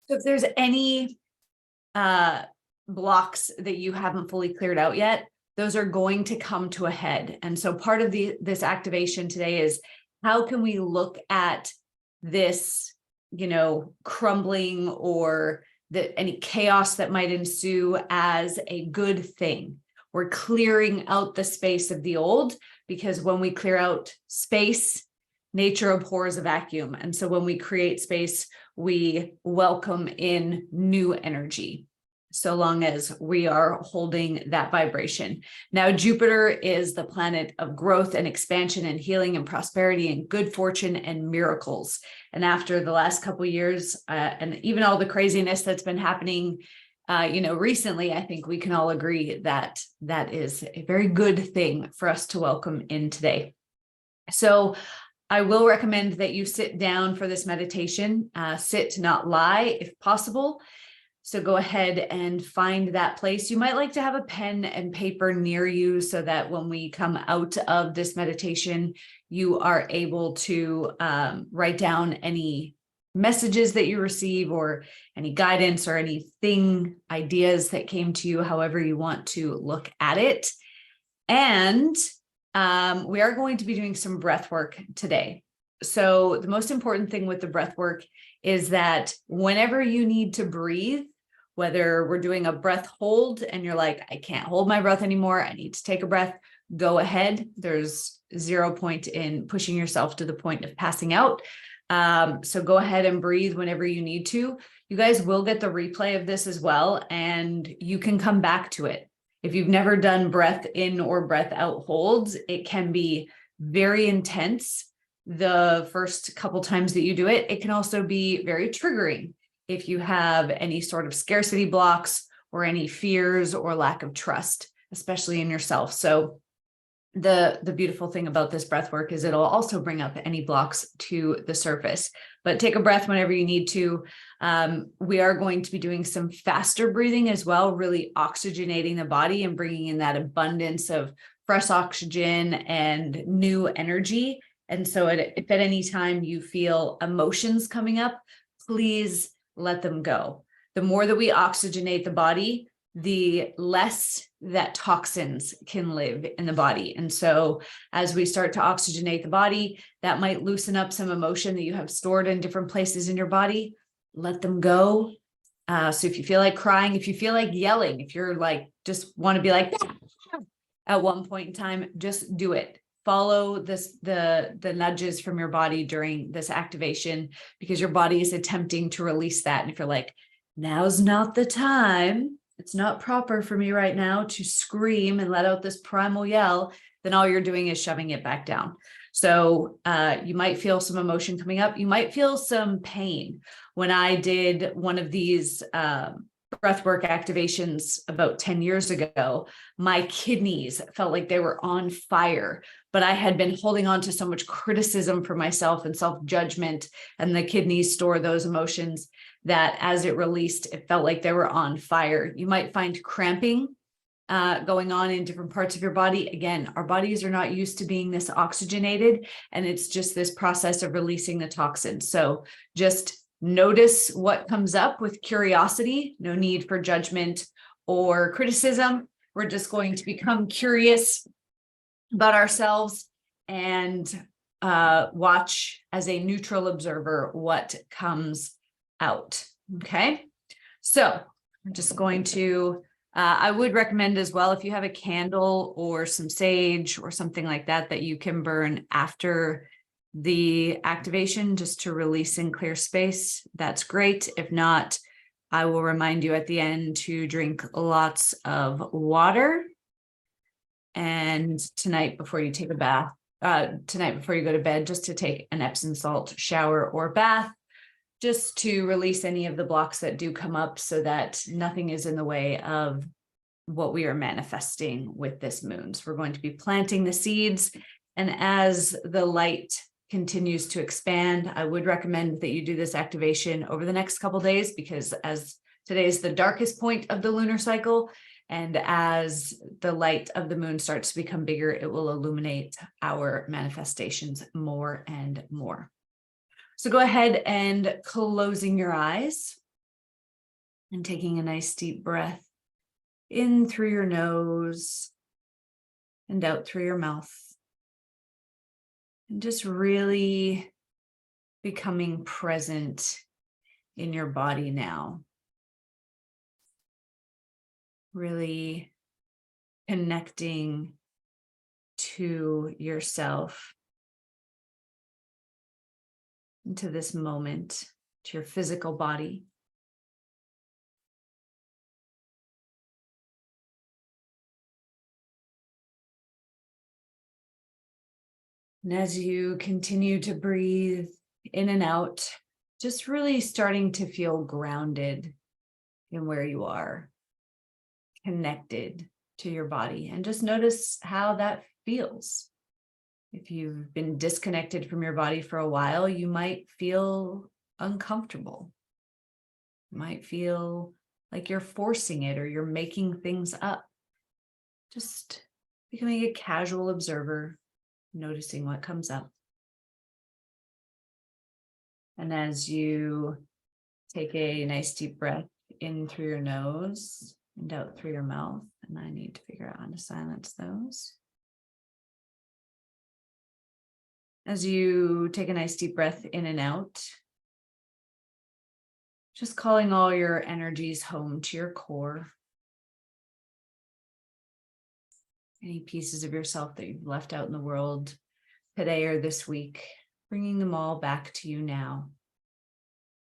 So if there's any blocks that you haven't fully cleared out yet, those are going to come to a head. And so part of this activation today is how can we look at this, crumbling or any chaos that might ensue as a good thing. We're clearing out the space of the old, because when we clear out space, nature abhors a vacuum. And so when we create space, we welcome in new energy, so long as we are holding that vibration. Now, Jupiter is the planet of growth and expansion and healing and prosperity and good fortune and miracles. And after the last couple of years, and even all the craziness that's been happening, recently, I think we can all agree that that is a very good thing for us to welcome in today. So I will recommend that you sit down for this meditation, sit, not lie, if possible. So go ahead and find that place. You might like to have a pen and paper near you so that when we come out of this meditation, you are able to write down any messages that you receive or any guidance or anything, ideas that came to you, however you want to look at it. And we are going to be doing some breath work today. So the most important thing with the breath work is that whenever you need to breathe, whether we're doing a breath hold and you're like, I can't hold my breath anymore, I need to take a breath, go ahead. There's 0 point in pushing yourself to the point of passing out. So go ahead and breathe whenever you need to. You guys will get the replay of this as well, and you can come back to it. If you've never done breath in or breath out holds, it can be very intense the first couple times that you do it. It can also be very triggering if you have any sort of scarcity blocks or any fears or lack of trust, especially in yourself. So the beautiful thing about this breath work is it'll also bring up any blocks to the surface. But take a breath whenever you need to. We are going to be doing some faster breathing as well, really oxygenating the body and bringing in that abundance of fresh oxygen and new energy. And so if at any time you feel emotions coming up, please let them go. The more that we oxygenate the body, the less that toxins can live in the body. And so as we start to oxygenate the body, that might loosen up some emotion that you have stored in different places in your body. Let them go. So if you feel like crying, if you feel like yelling, if you're like, just want to be like at one point in time, just do it. Follow the nudges from your body during this activation, because your body is attempting to release that. And if you're like, now's not the time, it's not proper for me right now to scream and let out this primal yell, then all you're doing is shoving it back down. So you might feel some emotion coming up. You might feel some pain. When I did one of these breathwork activations about 10 years ago, my kidneys felt like they were on fire, but I had been holding on to so much criticism for myself and self-judgment, and the kidneys store those emotions, that as it released, it felt like they were on fire. You might find cramping going on in different parts of your body. Again, our bodies are not used to being this oxygenated, and it's just this process of releasing the toxins. So just notice what comes up with curiosity. No need for judgment or criticism. We're just going to become curious about ourselves and watch as a neutral observer what comes out. Okay, so I'm just going to, I would recommend as well, if you have a candle or some sage or something like that, that you can burn after the activation just to release and clear space. That's great. If not, I will remind you at the end to drink lots of water. And tonight before you take a bath, tonight before you go to bed, just to take an Epsom salt shower or bath, just to release any of the blocks that do come up, so that nothing is in the way of what we are manifesting with this moon. So we're going to be planting the seeds. And as the light continues to expand, I would recommend that you do this activation over the next couple of days, because as today is the darkest point of the lunar cycle, and as the light of the moon starts to become bigger, it will illuminate our manifestations more and more. So go ahead and closing your eyes. And taking a nice deep breath in through your nose and out through your mouth. And just really becoming present in your body now. Really connecting to yourself, into this moment, to your physical body. And as you continue to breathe in and out, just really starting to feel grounded in where you are, connected to your body, and just notice how that feels. If you've been disconnected from your body for a while, you might feel uncomfortable. You might feel like you're forcing it or you're making things up. Just becoming a casual observer, noticing what comes up. And as you take a nice deep breath in through your nose and out through your mouth, and I need to figure out how to silence those. As you take a nice deep breath in and out, just calling all your energies home to your core. Any pieces of yourself that you've left out in the world today or this week, bringing them all back to you now,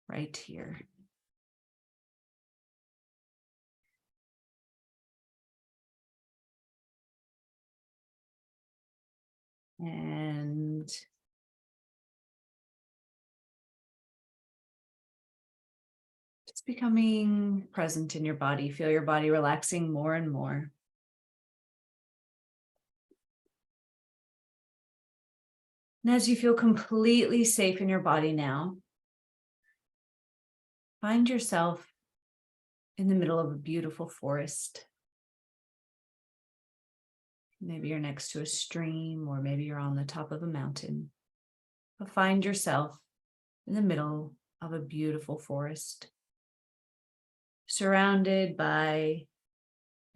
right here. And just becoming present in your body. Feel your body relaxing more and more. And as you feel completely safe in your body now, find yourself in the middle of a beautiful forest. Maybe you're next to a stream, or maybe you're on the top of a mountain. But find yourself in the middle of a beautiful forest, surrounded by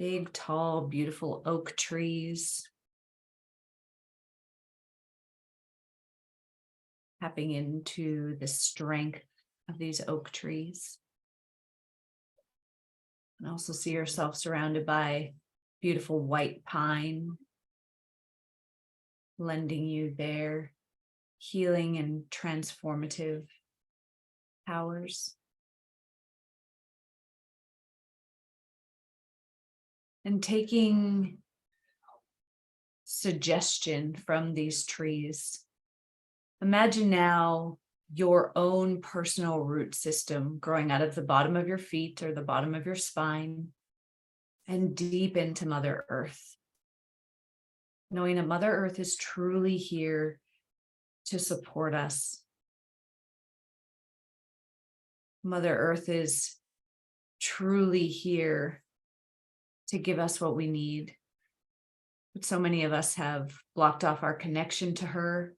big, tall, beautiful oak trees, tapping into the strength of these oak trees. And also see yourself surrounded by beautiful white pine, lending you their healing and transformative powers. And taking suggestion from these trees, imagine now your own personal root system growing out of the bottom of your feet or the bottom of your spine and deep into Mother Earth. Knowing that Mother Earth is truly here to support us. Mother Earth is truly here to give us what we need. But so many of us have blocked off our connection to her,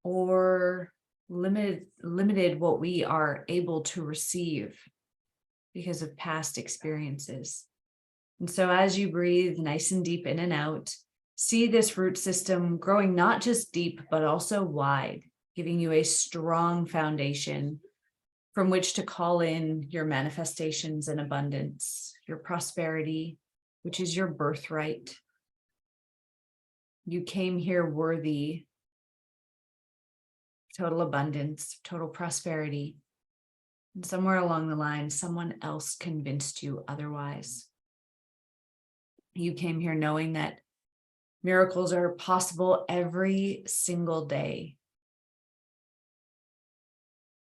or limited what we are able to receive because of past experiences. And so as you breathe nice and deep in and out, see this root system growing not just deep, but also wide, giving you a strong foundation from which to call in your manifestations and abundance, your prosperity, which is your birthright. You came here worthy of total abundance, total prosperity. And somewhere along the line, someone else convinced you otherwise. You came here knowing that miracles are possible every single day.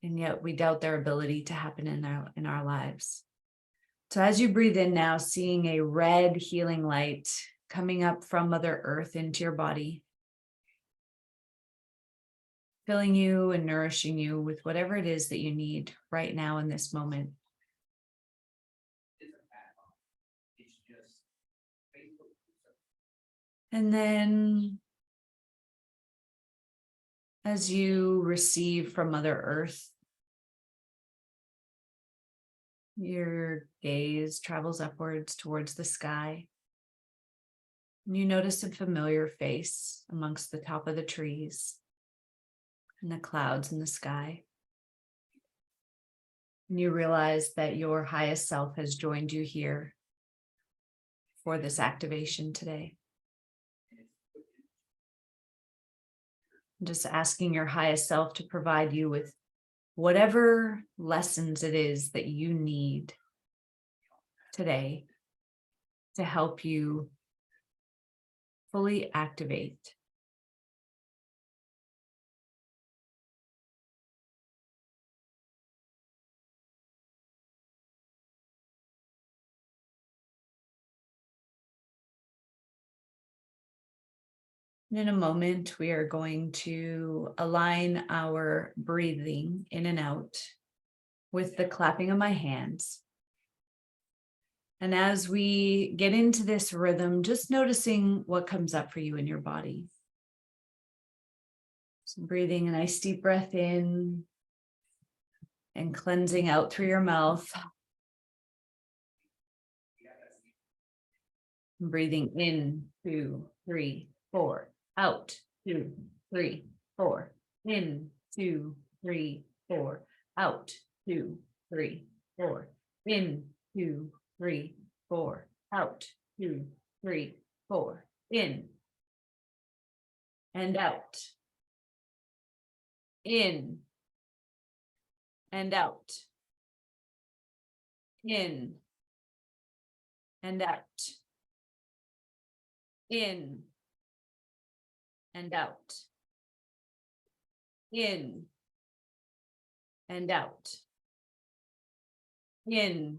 And yet we doubt their ability to happen in our lives. So as you breathe in now, seeing a red healing light coming up from Mother Earth into your body, filling you and nourishing you with whatever it is that you need right now in this moment. And then as you receive from Mother Earth Your gaze travels upwards towards the sky. And you notice a familiar face amongst the top of the trees and the clouds in the sky. And you realize that your highest self has joined you here for this activation today. I'm just asking your highest self to provide you with whatever lessons it is that you need today to help you fully activate. In a moment, we are going to align our breathing in and out with the clapping of my hands. And as we get into this rhythm, just noticing what comes up for you in your body. So breathing a nice deep breath in and cleansing out through your mouth. Breathing in, 2, 3, 4, out, 2, 3, 4, in, 2, 3, 4, out, 2, 3, 4, in, 2, 3, 4, out, 2, 3, 4, in, and out, in, and out, in, and out, in, and out, in, and out, in,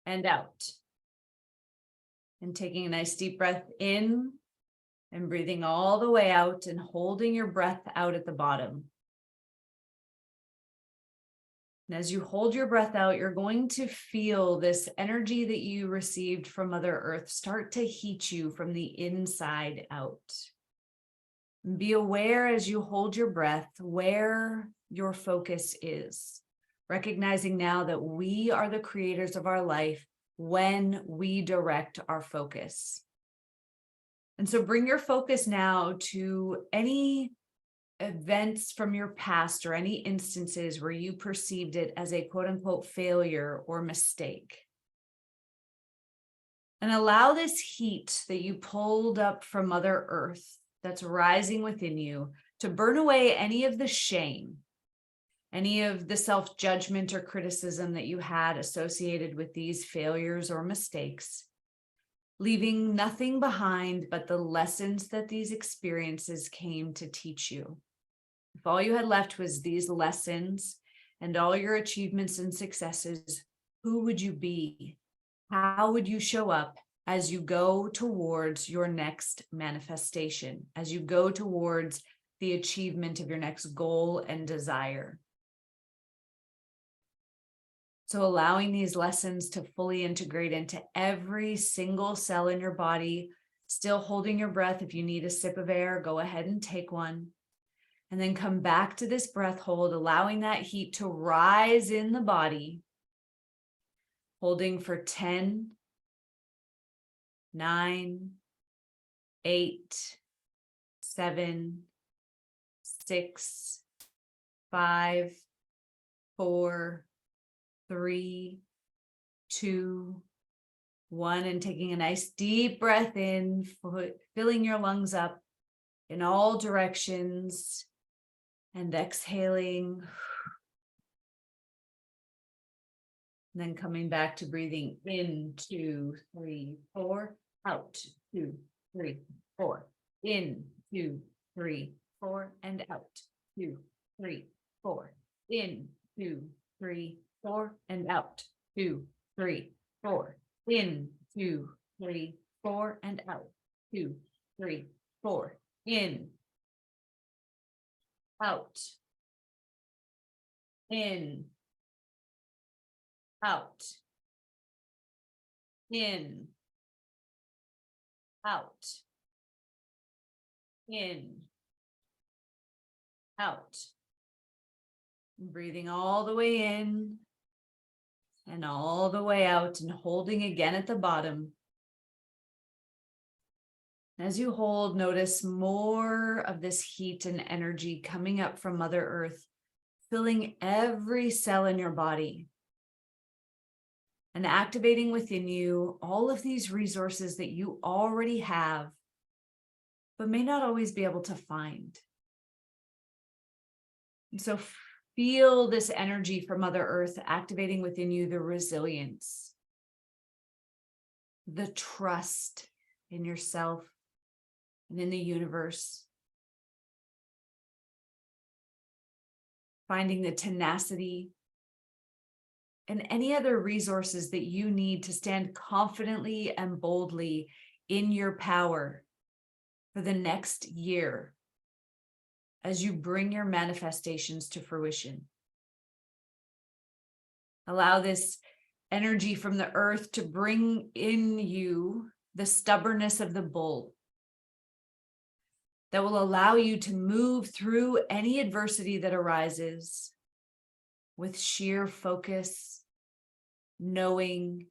and out. And taking a nice deep breath in and breathing all the way out and holding your breath out at the bottom. And as you hold your breath out, you're going to feel this energy that you received from Mother Earth start to heat you from the inside out. Be aware as you hold your breath where your focus is, recognizing now that we are the creators of our life when we direct our focus. And so bring your focus now to any events from your past or any instances where you perceived it as a quote unquote failure or mistake. And allow this heat that you pulled up from Mother Earth that's rising within you to burn away any of the shame, any of the self-judgment or criticism that you had associated with these failures or mistakes, leaving nothing behind but the lessons that these experiences came to teach you. If all you had left was these lessons and all your achievements and successes, who would you be? How would you show up as you go towards your next manifestation, as you go towards the achievement of your next goal and desire? So allowing these lessons to fully integrate into every single cell in your body, still holding your breath. If you need a sip of air, go ahead and take one. And then come back to this breath hold, allowing that heat to rise in the body, holding for 10, 9, 8, 7, 6, 5, 4, 3, 2, 1, and taking a nice deep breath in, filling your lungs up in all directions, and exhaling. And then coming back to breathing in, 2, 3, 4, out, 2, 3, 4, in, 2, 3, 4, and out, 2, 3, 4, in, 2, 3, 4, and out, 2, 3, 4, in, 2, 3, 4, and out, 2, 3, 4, in, out, in, out, in, out, in, out. Breathing all the way in and all the way out and holding again at the bottom. As you hold, notice more of this heat and energy coming up from Mother Earth, filling every cell in your body and activating within you all of these resources that you already have, but may not always be able to find. And so feel this energy from Mother Earth activating within you the resilience, the trust in yourself and in the universe, finding the tenacity and any other resources that you need to stand confidently and boldly in your power for the next year as you bring your manifestations to fruition. Allow this energy from the earth to bring in you the stubbornness of the bull that will allow you to move through any adversity that arises with sheer focus, knowing,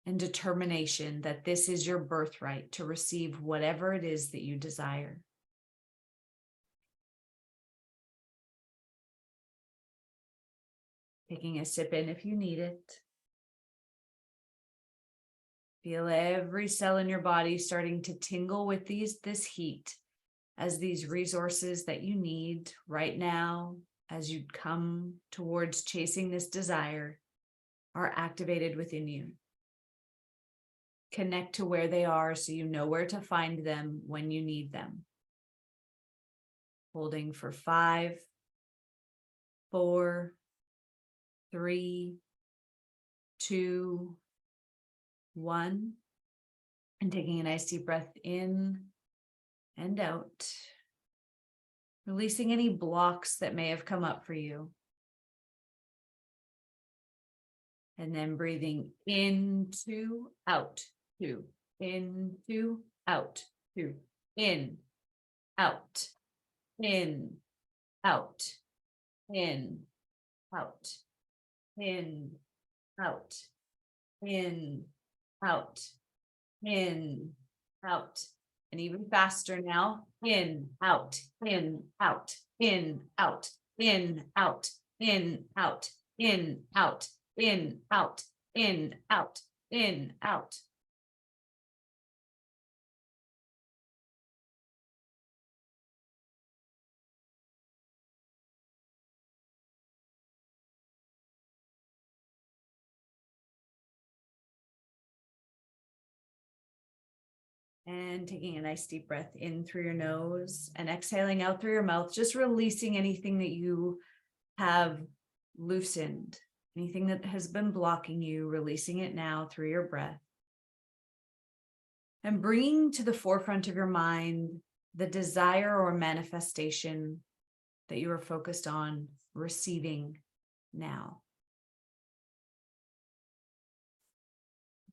and determination that this is your birthright to receive whatever it is that you desire. Taking a sip in if you need it. Feel every cell in your body starting to tingle with this heat as these resources that you need right now as you come towards chasing this desire are activated within you. Connect to where they are so you know where to find them when you need them. Holding for 5, 4, 3, 2, 1, and taking a nice deep breath in and out, releasing any blocks that may have come up for you. And then breathing into, out, 2, into, out, 2, in, out, in, out, in, out, in, out, in, out, in, out. And even faster now, in, out, in, out, in, out, in, out, in, out, in, out, in, out, in, out, in, out. And taking a nice deep breath in through your nose and exhaling out through your mouth, just releasing anything that you have loosened, anything that has been blocking you, releasing it now through your breath. And bringing to the forefront of your mind the desire or manifestation that you are focused on receiving now.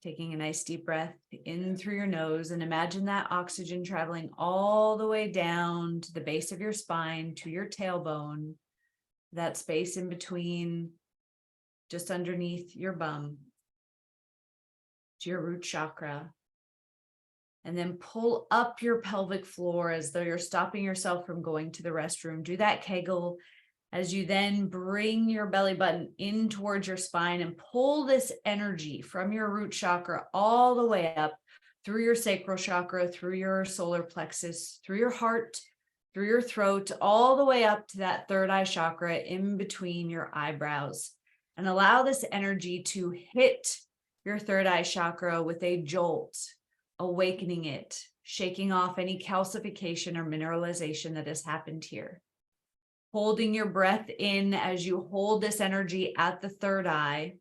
Taking a nice deep breath in through your nose and imagine that oxygen traveling all the way down to the base of your spine, to your tailbone, that space in between, just underneath your bum, to your root chakra. And then pull up your pelvic floor as though you're stopping yourself from going to the restroom. Do that Kegel as you then bring your belly button in towards your spine and pull this energy from your root chakra all the way up through your sacral chakra, through your solar plexus, through your heart, through your throat, all the way up to that third eye chakra in between your eyebrows. And allow this energy to hit your third eye chakra with a jolt, awakening it, shaking off any calcification or mineralization that has happened here. Holding your breath in as you hold this energy at the third eye,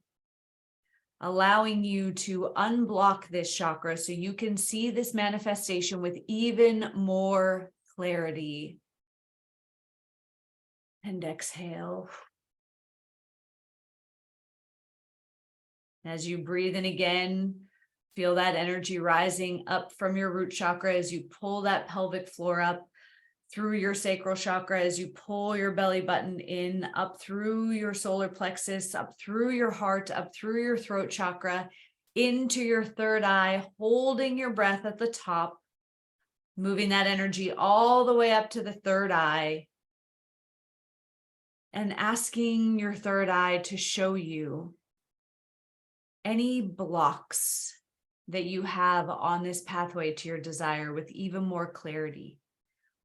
allowing you to unblock this chakra so you can see this manifestation with even more clarity. And exhale. As you breathe in again, feel that energy rising up from your root chakra as you pull that pelvic floor up, through your sacral chakra as you pull your belly button in, up through your solar plexus, up through your heart, up through your throat chakra, into your third eye, holding your breath at the top, moving that energy all the way up to the third eye, and asking your third eye to show you any blocks that you have on this pathway to your desire with even more clarity.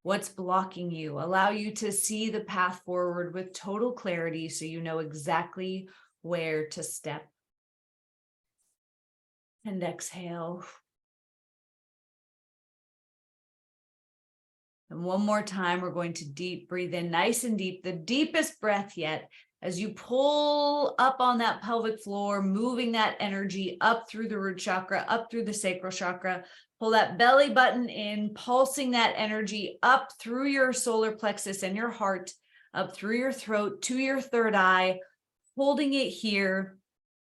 What's blocking you? Allow you to see the path forward with total clarity so you know exactly where to step. And exhale. And one more time, we're going to deep breathe in nice and deep, the deepest breath yet, as you pull up on that pelvic floor, moving that energy up through the root chakra, up through the sacral chakra. Pull that belly button in, pulsing that energy up through your solar plexus and your heart, up through your throat to your third eye, holding it here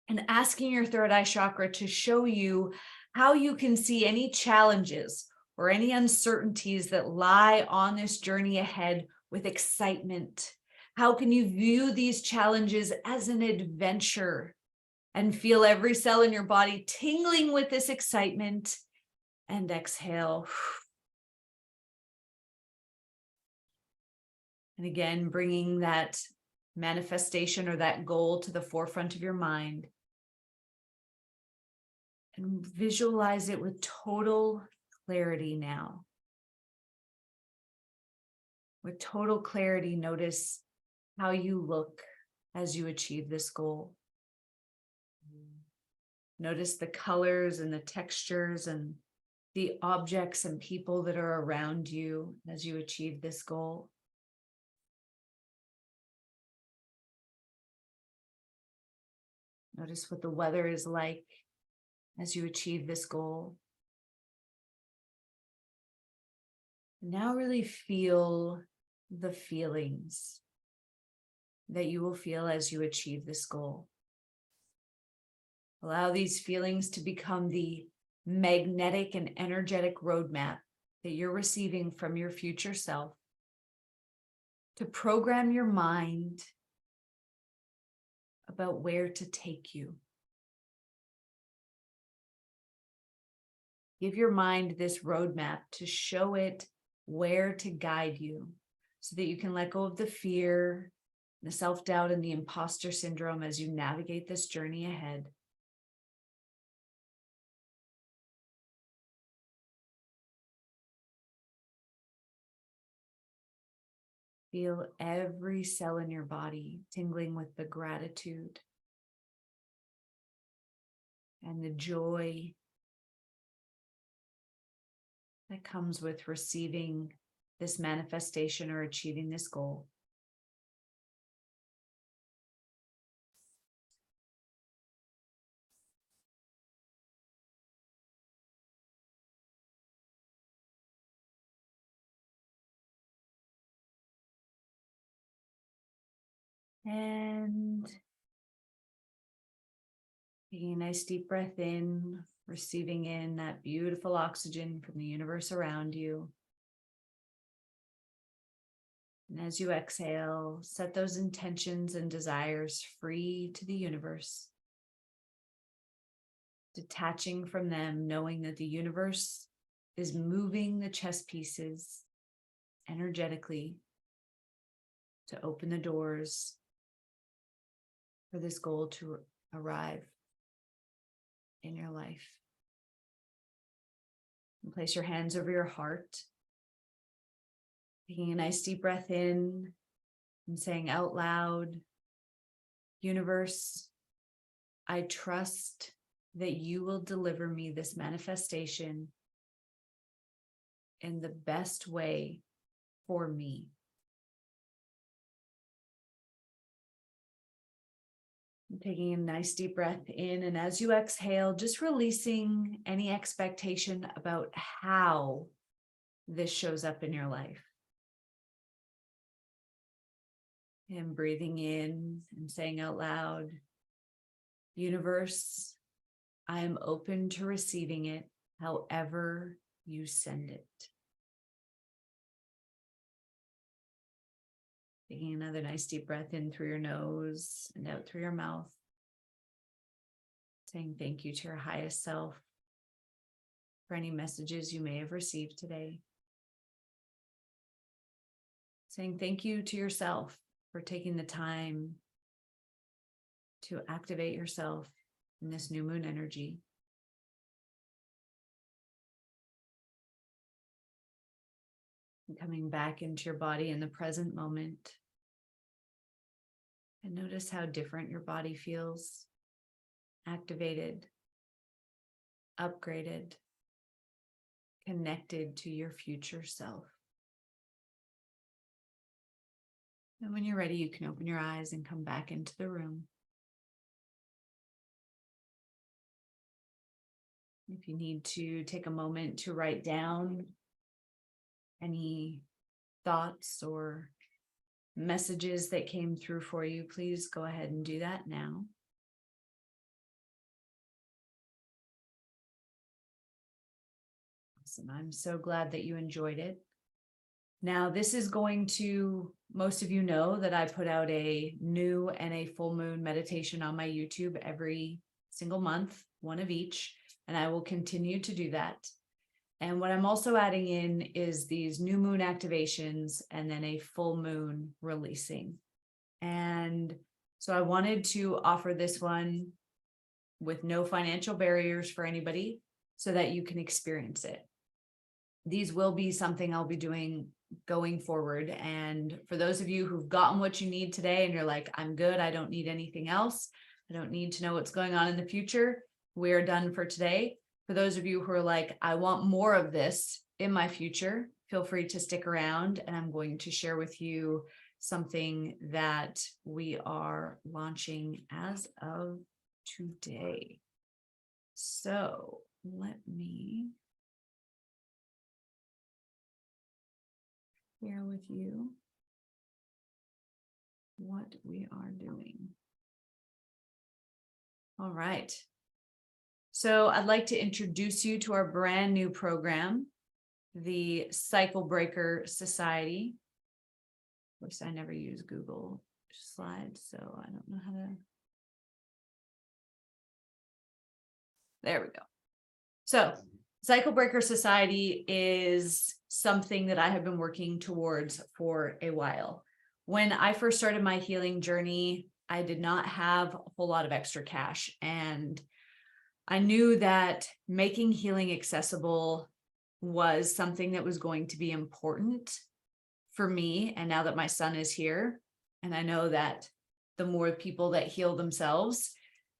and asking your third eye chakra to show you how you can see any challenges or any uncertainties that lie on this journey ahead with excitement. How can you view these challenges as an adventure and feel every cell in your body tingling with this excitement? And exhale. And again, bringing that manifestation or that goal to the forefront of your mind. And visualize it with total clarity now. With total clarity, notice how you look as you achieve this goal. Notice the colors and the textures and the objects and people that are around you as you achieve this goal. Notice what the weather is like as you achieve this goal. Now really feel the feelings that you will feel as you achieve this goal. Allow these feelings to become the magnetic and energetic roadmap that you're receiving from your future self to program your mind about where to take you. Give your mind this roadmap to show it where to guide you so that you can let go of the fear, the self-doubt, and the imposter syndrome as you navigate this journey ahead. Feel every cell in your body tingling with the gratitude and the joy that comes with receiving this manifestation or achieving this goal. And taking a nice deep breath in, receiving in that beautiful oxygen from the universe around you. And as you exhale, set those intentions and desires free to the universe, detaching from them, knowing that the universe is moving the chess pieces energetically to open the doors for this goal to arrive in your life. And place your hands over your heart, taking a nice deep breath in and saying out loud, "Universe, I trust that you will deliver me this manifestation in the best way for me." Taking a nice deep breath in, and as you exhale, just releasing any expectation about how this shows up in your life. And breathing in and saying out loud, "Universe, I am open to receiving it however you send it." Taking another nice deep breath in through your nose and out through your mouth. Saying thank you to your highest self for any messages you may have received today. Saying thank you to yourself for taking the time to activate yourself in this new moon energy. And coming back into your body in the present moment. And notice how different your body feels. Activated, upgraded, connected to your future self. And when you're ready, you can open your eyes and come back into the room. If you need to take a moment to write down any thoughts or messages that came through for you, please go ahead and do that now. Awesome. I'm so glad that you enjoyed it. Now, this is going to, most of you know that I put out a new and a full moon meditation on my YouTube every single month, one of each, and I will continue to do that. And what I'm also adding in is these new moon activations and then a full moon releasing. And so I wanted to offer this one with no financial barriers for anybody so that you can experience it. These will be something I'll be doing going forward. And for those of you who've gotten what you need today and you're like, I'm good, I don't need anything else, I don't need to know what's going on in the future, we're done for today. For those of you who are like, I want more of this in my future, feel free to stick around, and I'm going to share with you something that we are launching as of today. So let me share with you what we are doing. All right. So I'd like to introduce you to our brand new program, the Cycle Breaker Society. Of course, I never use Google Slides, so I don't know how to. There we go. So Cycle Breaker Society is something that I have been working towards for a while. When I first started my healing journey, I did not have a whole lot of extra cash, and I knew that making healing accessible was something that was going to be important for me. And now that my son is here, and I know that the more people that heal themselves,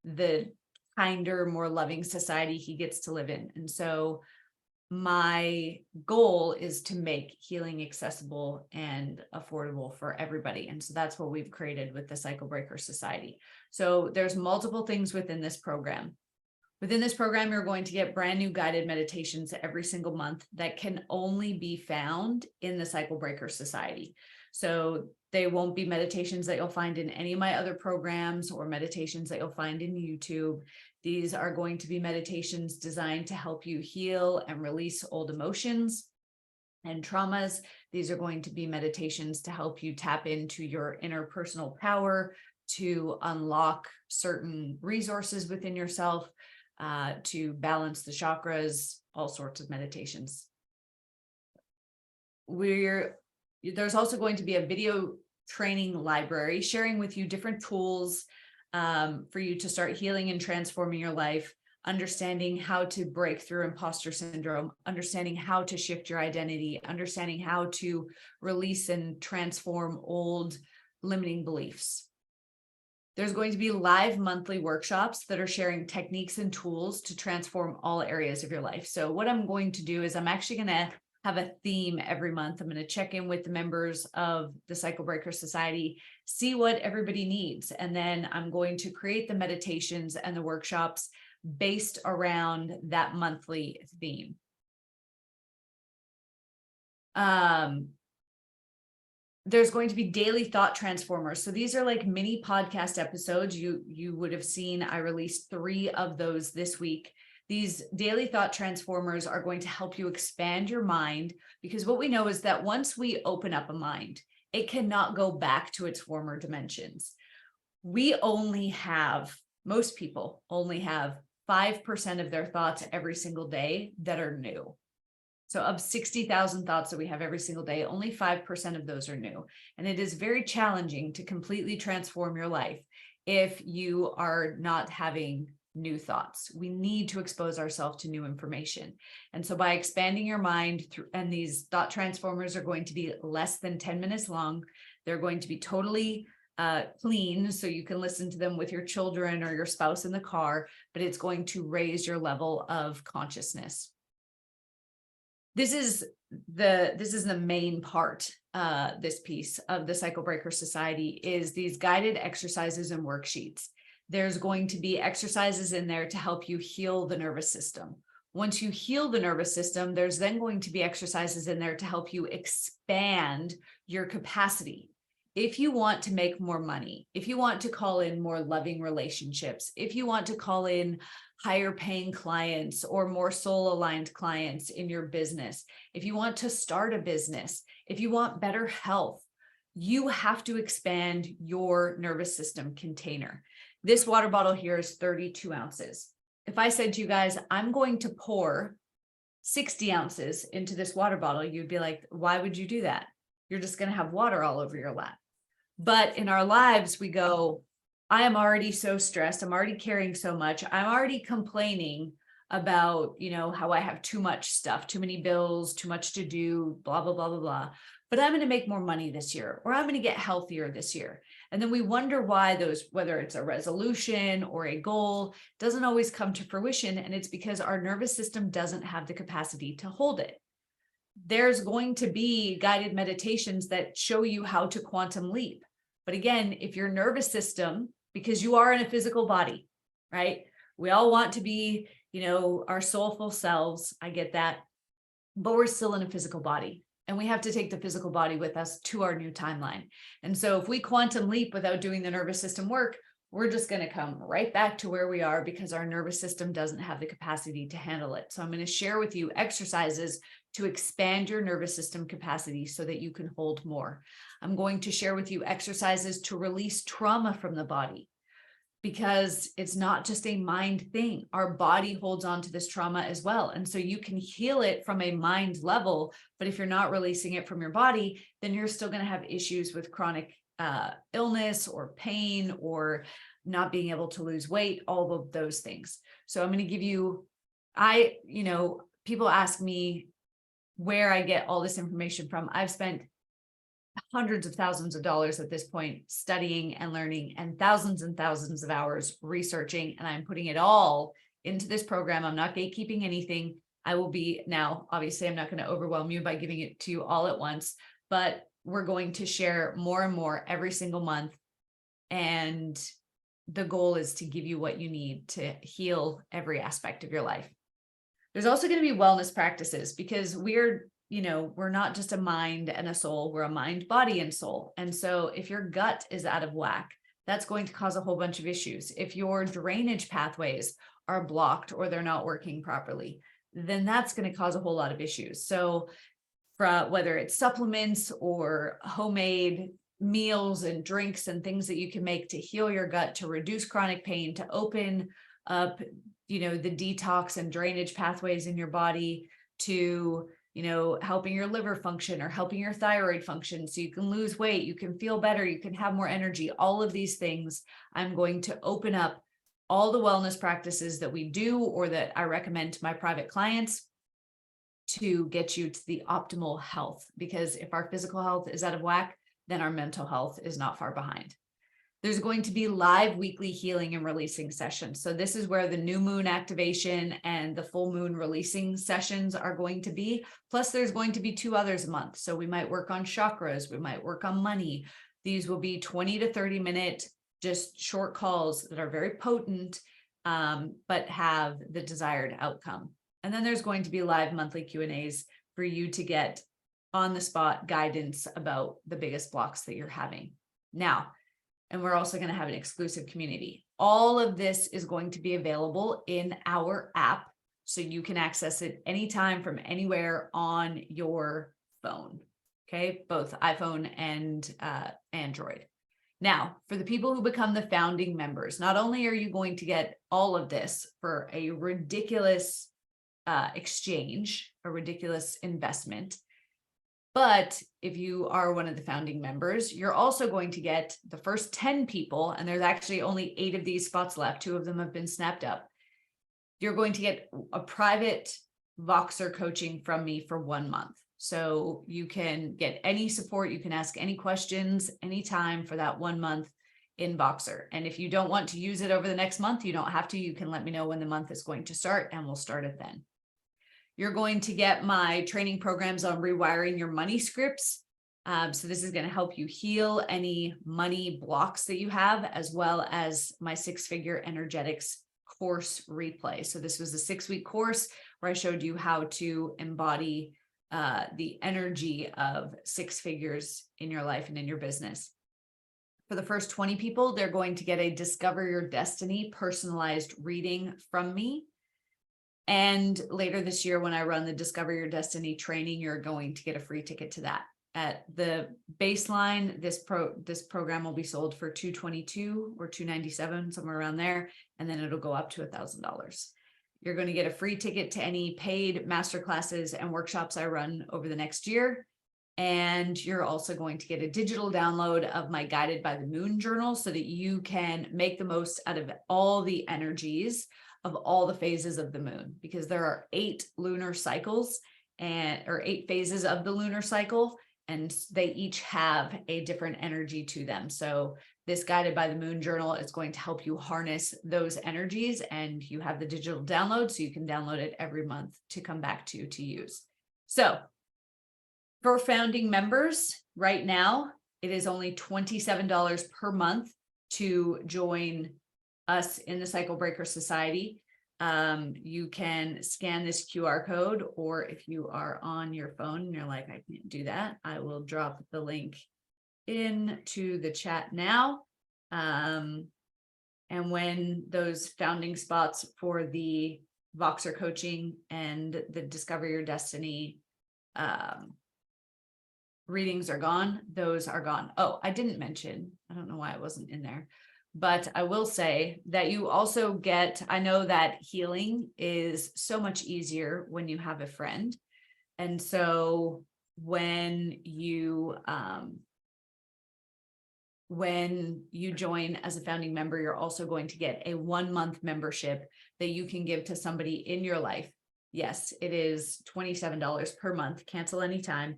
the kinder, more loving society he gets to live in. And so my goal is to make healing accessible and affordable for everybody. And so that's what we've created with the Cycle Breaker Society. So there's multiple things within this program. Within this program, you're going to get brand new guided meditations every single month that can only be found in the Cycle Breaker Society. So they won't be meditations that you'll find in any of my other programs or meditations that you'll find in YouTube. These are going to be meditations designed to help you heal and release old emotions and traumas. These are going to be meditations to help you tap into your interpersonal power, to unlock certain resources within yourself, to balance the chakras, all sorts of meditations. There's also going to be a video training library sharing with you different tools for you to start healing and transforming your life, understanding how to break through imposter syndrome, understanding how to shift your identity, understanding how to release and transform old limiting beliefs. There's going to be live monthly workshops that are sharing techniques and tools to transform all areas of your life. So what I'm going to do is I'm actually going to have a theme every month. I'm going to check in with the members of the Cycle Breaker Society, see what everybody needs. And then I'm going to create the meditations and the workshops based around that monthly theme. There's going to be daily thought transformers. So these are like mini podcast episodes. You would have seen I released 3 of those this week. These daily thought transformers are going to help you expand your mind, because what we know is that once we open up a mind it cannot go back to its former dimensions. Most people only have 5% of their thoughts every single day that are new. So of 60,000 thoughts that we have every single day, only 5% of those are new. And it is very challenging to completely transform your life if you are not having new thoughts. We need to expose ourselves to new information. And so by expanding your mind through, and these thought transformers are going to be less than 10 minutes long. They're going to be totally clean, so you can listen to them with your children or your spouse in the car, but it's going to raise your level of consciousness. This is the main part, this piece of the Cycle Breaker Society, is these guided exercises and worksheets. There's going to be exercises in there to help you heal the nervous system. Once you heal the nervous system, there's then going to be exercises in there to help you expand your capacity. If you want to make more money, if you want to call in more loving relationships, if you want to call in higher paying clients or more soul aligned clients in your business, if you want to start a business, if you want better health, you have to expand your nervous system container. This water bottle here is 32 ounces. If I said to you guys, I'm going to pour 60 ounces into this water bottle, you'd be like, why would you do that? You're just going to have water all over your lap. But in our lives, we go, I am already so stressed. I'm already carrying so much. I'm already complaining about, how I have too much stuff, too many bills, too much to do, blah, blah, blah, blah, blah. But I'm going to make more money this year, or I'm going to get healthier this year. And then we wonder why whether it's a resolution or a goal, doesn't always come to fruition. And it's because our nervous system doesn't have the capacity to hold it. There's going to be guided meditations that show you how to quantum leap. But again, if your nervous system, because you are in a physical body, right? We all want to be, our soulful selves. I get that. But we're still in a physical body. And we have to take the physical body with us to our new timeline. And so if we quantum leap without doing the nervous system work, we're just going to come right back to where we are because our nervous system doesn't have the capacity to handle it. So I'm going to share with you exercises to expand your nervous system capacity so that you can hold more. I'm going to share with you exercises to release trauma from the body, because it's not just a mind thing. Our body holds on to this trauma as well. And so you can heal it from a mind level, but if you're not releasing it from your body, then you're still going to have issues with chronic illness or pain or not being able to lose weight, all of those things. So I'm going to give you, people ask me where I get all this information from. I've spent hundreds of thousands of dollars at this point studying and learning, and thousands of hours researching, and I'm putting it all into this program. I'm not gatekeeping anything. I will be now, obviously, I'm not going to overwhelm you by giving it to you all at once, but we're going to share more and more every single month. And the goal is to give you what you need to heal every aspect of your life. There's also going to be wellness practices, because we're not just a mind and a soul, we're a mind, body, and soul. And so if your gut is out of whack, that's going to cause a whole bunch of issues. If your drainage pathways are blocked or they're not working properly, then that's going to cause a whole lot of issues. So whether it's supplements or homemade meals and drinks and things that you can make to heal your gut, to reduce chronic pain, to open up, the detox and drainage pathways in your body, to helping your liver function or helping your thyroid function so you can lose weight, you can feel better, you can have more energy, all of these things. I'm going to open up all the wellness practices that we do or that I recommend to my private clients to get you to the optimal health. Because if our physical health is out of whack, then our mental health is not far behind. There's going to be live weekly healing and releasing sessions. So this is where the new moon activation and the full moon releasing sessions are going to be. Plus there's going to be 2 others a month. So we might work on chakras, we might work on money. These will be 20 to 30 minute, just short calls that are very potent, but have the desired outcome. And then there's going to be live monthly Q&As for you to get on the spot guidance about the biggest blocks that you're having. Now, and we're also going to have an exclusive community. All of this is going to be available in our app, so you can access it anytime from anywhere on your phone. Okay, both iPhone and Android. Now, for the people who become the founding members, not only are you going to get all of this for a ridiculous exchange, a ridiculous investment, but if you are one of the founding members, you're also going to get the first 10 people, and there's actually only 8 of these spots left. 2 of them have been snapped up. You're going to get a private Voxer coaching from me for 1 month. So you can get any support. You can ask any questions anytime for that 1 month in Voxer. And if you don't want to use it over the next month, you don't have to. You can let me know when the month is going to start and we'll start it then. You're going to get my training programs on rewiring your money scripts. So this is going to help you heal any money blocks that you have, as well as my 6-figure energetics course replay. So this was a 6-week course where I showed you how to embody the energy of 6 figures in your life and in your business. For the first 20 people, they're going to get a Discover Your Destiny personalized reading from me. And later this year, when I run the Discover Your Destiny training, you're going to get a free ticket to that. At the baseline, this program will be sold for $222 or $297, somewhere around there, and then it'll go up to $1,000. You're going to get a free ticket to any paid masterclasses and workshops I run over the next year. And you're also going to get a digital download of my Guided by the Moon journal so that you can make the most out of all the energies of all the phases of the moon, because there are 8 lunar cycles or 8 phases of the lunar cycle, and they each have a different energy to them. So this Guided by the Moon journal is going to help you harness those energies, and you have the digital download, so you can download it every month to come back to use. So for founding members right now, it is only $27 per month to join us in the Cycle Breaker Society. You can scan this QR code, or if you are on your phone and you're like, I can't do that, I will drop the link into the chat now. And when those founding spots for the Voxer coaching and the Discover Your Destiny readings are gone, those are gone. Oh, I didn't mention, I don't know why it wasn't in there, but I will say that you also get, I know that healing is so much easier when you have a friend. And so when you join as a founding member, you're also going to get a 1-month membership that you can give to somebody in your life. Yes, it is $27 per month, cancel anytime.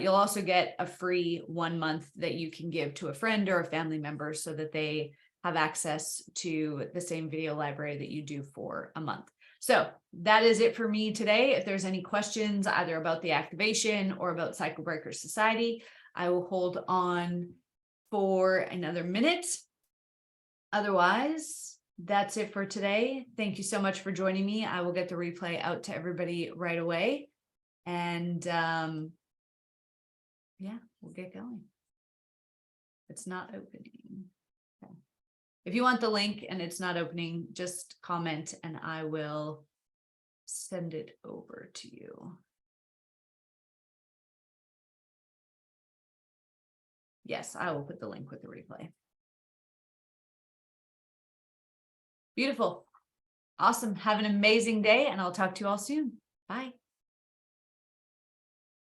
You'll also get a free 1 month that you can give to a friend or a family member so that they have access to the same video library that you do for a month. So that is it for me today. If there's any questions either about the activation or about Cycle Breaker Society, I will hold on for another minute. Otherwise, that's it for today. Thank you so much for joining me. I will get the replay out to everybody right away. And yeah, we'll get going. It's not opening. Okay. If you want the link and it's not opening, just comment and I will send it over to you. Yes, I will put the link with the replay. Beautiful. Awesome. Have an amazing day, and I'll talk to you all soon. Bye.